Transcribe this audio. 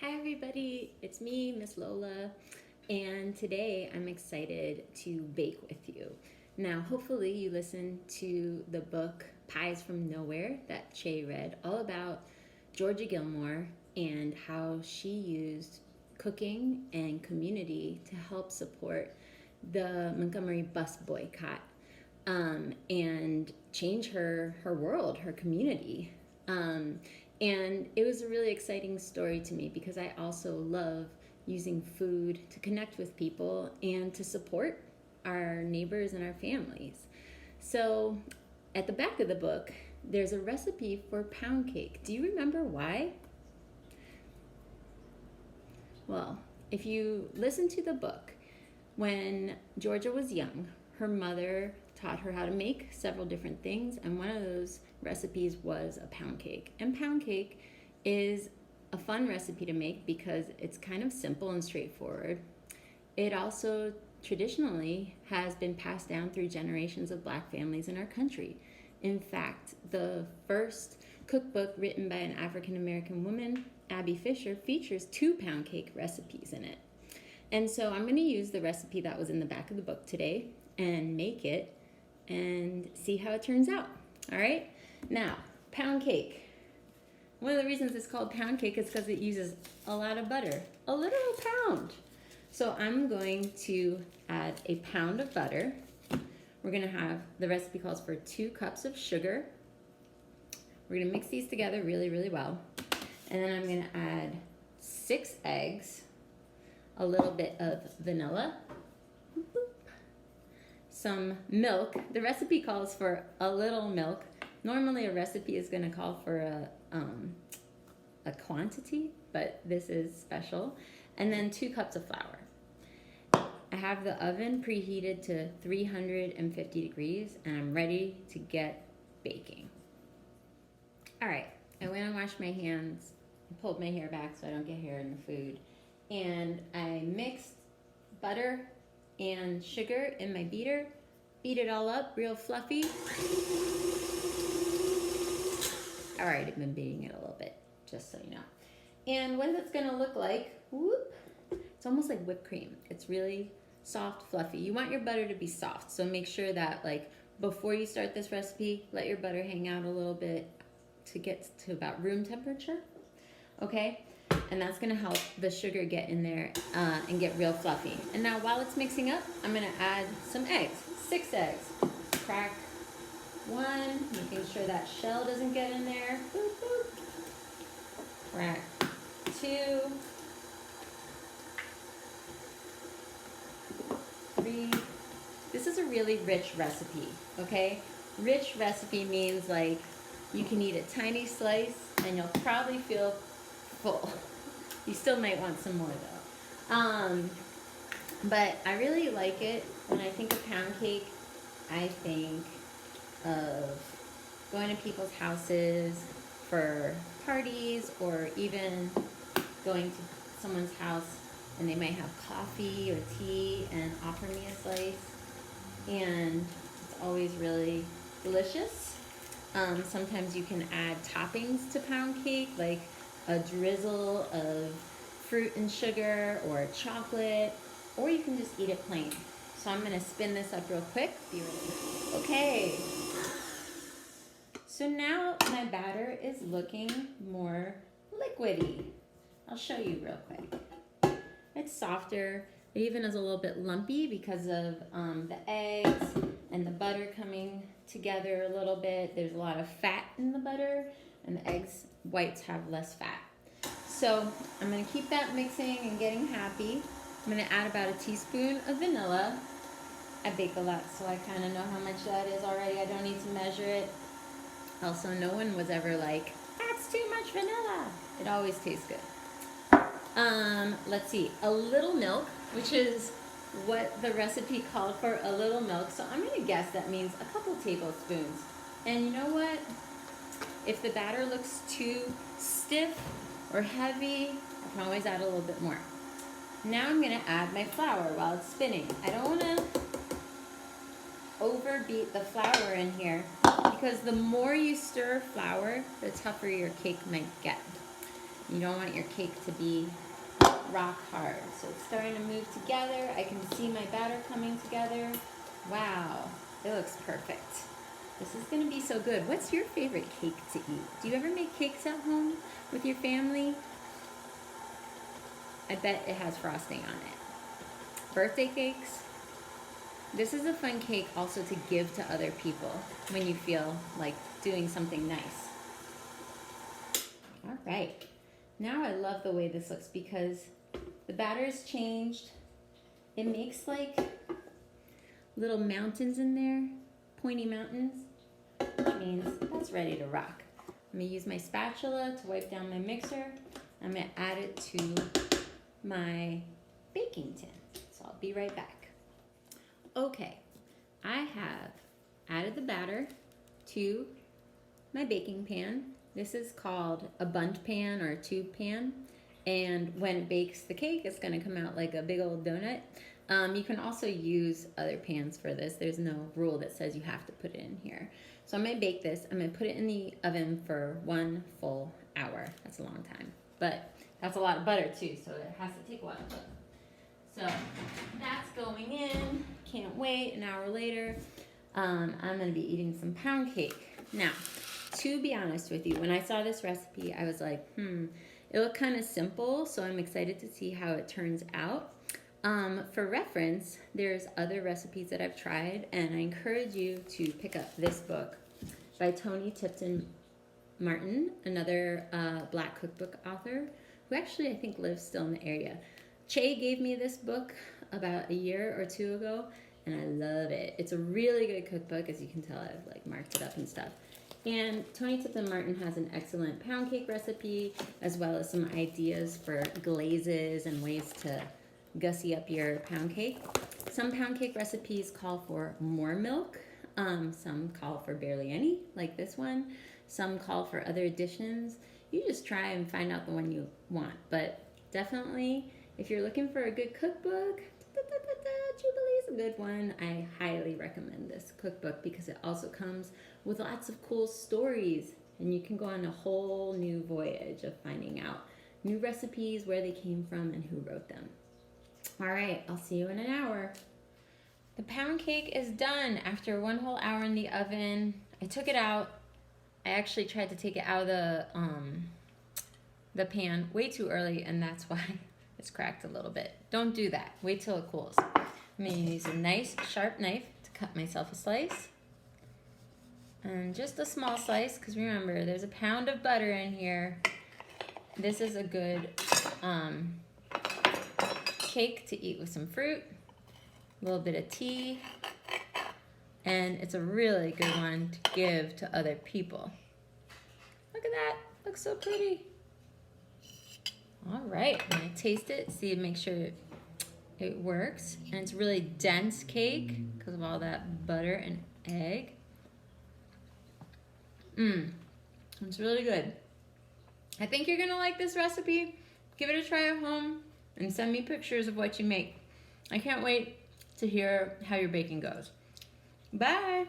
Hi everybody, it's me, Miss Lola, and today I'm excited to bake with you. Now, hopefully you listened to the book Pies from Nowhere that Che read, all about Georgia Gilmore and how she used cooking and community to help support the Montgomery bus boycott and change her world, her community. And it was a really exciting story to me because I also love using food to connect with people and to support our neighbors and our families. So at the back of the book, there's a recipe for pound cake. Do you remember why? Well, if you listen to the book, when Georgia was young, her mother taught her how to make several different things, and one of those recipes was a pound cake. And pound cake is a fun recipe to make because it's kind of simple and straightforward. It also traditionally has been passed down through generations of Black families in our country. In fact, the first cookbook written by an African American woman, Abby Fisher, features 2 pound cake recipes in it. And so I'm going to use the recipe that was in the back of the book today and make it and see how it turns out. All right? Now, pound cake. One of the reasons it's called pound cake is because it uses a lot of butter, a literal pound. So I'm going to add a pound of butter. We're going to have, the recipe calls for 2 cups of sugar. We're going to mix these together really, really well. And then I'm going to add 6 eggs, a little bit of vanilla, some milk. The recipe calls for a little milk. Normally a recipe is going to call for a quantity, but this is special. And then 2 cups of flour. I have the oven preheated to 350 degrees and I'm ready to get baking. All right, I went and washed my hands and pulled my hair back so I don't get hair in the food. And I mixed butter and sugar in my beater, beat it all up real fluffy. All right, I've been beating it a little bit, just so you know. And what it's gonna look like, whoop, it's almost like whipped cream. It's really soft, fluffy. You want your butter to be soft, so make sure that like before you start this recipe, let your butter hang out a little bit to get to about room temperature, okay? And that's gonna help the sugar get in there and get real fluffy. And now while it's mixing up, I'm gonna add some eggs, 6 eggs. Crack 1, making sure that shell doesn't get in there. Boop, boop. Crack 2, 3. This is a really rich recipe, okay? Rich recipe means like you can eat a tiny slice and you'll probably feel full. You still might want some more though. But I really like it. When I think of pound cake, I think of going to people's houses for parties, or even going to someone's house and they might have coffee or tea and offer me a slice. And it's always really delicious. Sometimes you can add toppings to pound cake, like a drizzle of fruit and sugar or chocolate, or you can just eat it plain. So I'm gonna spin this up real quick. Be ready. Okay. So now my batter is looking more liquidy. I'll show you real quick. It's softer. It even is a little bit lumpy because of the eggs and the butter coming together a little bit. There's a lot of fat in the butter, and the eggs whites have less fat. So I'm gonna keep that mixing and getting happy. I'm gonna add about a teaspoon of vanilla. I bake a lot, so I kind of know how much that is already. I don't need to measure it. Also, no one was ever like, that's too much vanilla. It always tastes good. Let's see, a little milk, which is what the recipe called for, a little milk. So I'm gonna guess that means a couple tablespoons. And you know what? If the batter looks too stiff or heavy, I can always add a little bit more. Now I'm gonna add my flour while it's spinning. I don't wanna overbeat the flour in here because the more you stir flour, the tougher your cake might get. You don't want your cake to be rock hard. So it's starting to move together. I can see my batter coming together. Wow, it looks perfect. This is gonna be so good. What's your favorite cake to eat? Do you ever make cakes at home with your family? I bet it has frosting on it. Birthday cakes. This is a fun cake also to give to other people when you feel like doing something nice. All right. Now I love the way this looks because the batter's changed. It makes like little mountains in there, pointy mountains, which means that's ready to rock. I'm gonna use my spatula to wipe down my mixer. I'm gonna add it to my baking tin. So I'll be right back. Okay, I have added the batter to my baking pan. This is called a bundt pan or a tube pan. And when it bakes the cake, it's gonna come out like a big old donut. You can also use other pans for this. There's no rule that says you have to put it in here. So I'm gonna bake this. I'm gonna put it in the oven for 1 full hour. That's a long time, but that's a lot of butter too, so it has to take a while to cook. So that's going in. Can't wait. An hour later, I'm gonna be eating some pound cake. Now, to be honest with you, when I saw this recipe, I was like, it looked kind of simple, so I'm excited to see how it turns out. For reference, there's other recipes that I've tried, and I encourage you to pick up this book by Toni Tipton Martin, another Black cookbook author, who actually I think lives still in the area. Che gave me this book about a year or 2 ago, and I love it. It's a really good cookbook, as you can tell. I've like marked it up and stuff. And Toni Tipton Martin has an excellent pound cake recipe, as well as some ideas for glazes and ways to gussy up your pound cake. Some pound cake recipes call for more milk. Some call for barely any, like this one. Some call for other additions. You just try and find out the one you want. But definitely, if you're looking for a good cookbook, Jubilee's a good one. I highly recommend this cookbook because it also comes with lots of cool stories, and you can go on a whole new voyage of finding out new recipes, where they came from, and who wrote them. All right, I'll see you in an hour. The pound cake is done after 1 whole hour in the oven. I took it out. I actually tried to take it out of the pan way too early, and that's why it's cracked a little bit. Don't do that. Wait till it cools. I'm going to use a nice sharp knife to cut myself a slice. And just a small slice, because remember, there's a pound of butter in here. This is a good cake to eat with some fruit, a little bit of tea, and it's a really good one to give to other people. Look at that. Looks so pretty. All right, I'm going to taste it, see, make sure it works. And it's really dense cake because of all that butter and egg. It's really good. I think you're going to like this recipe. Give it a try at home and send me pictures of what you make. I can't wait to hear how your baking goes. Bye.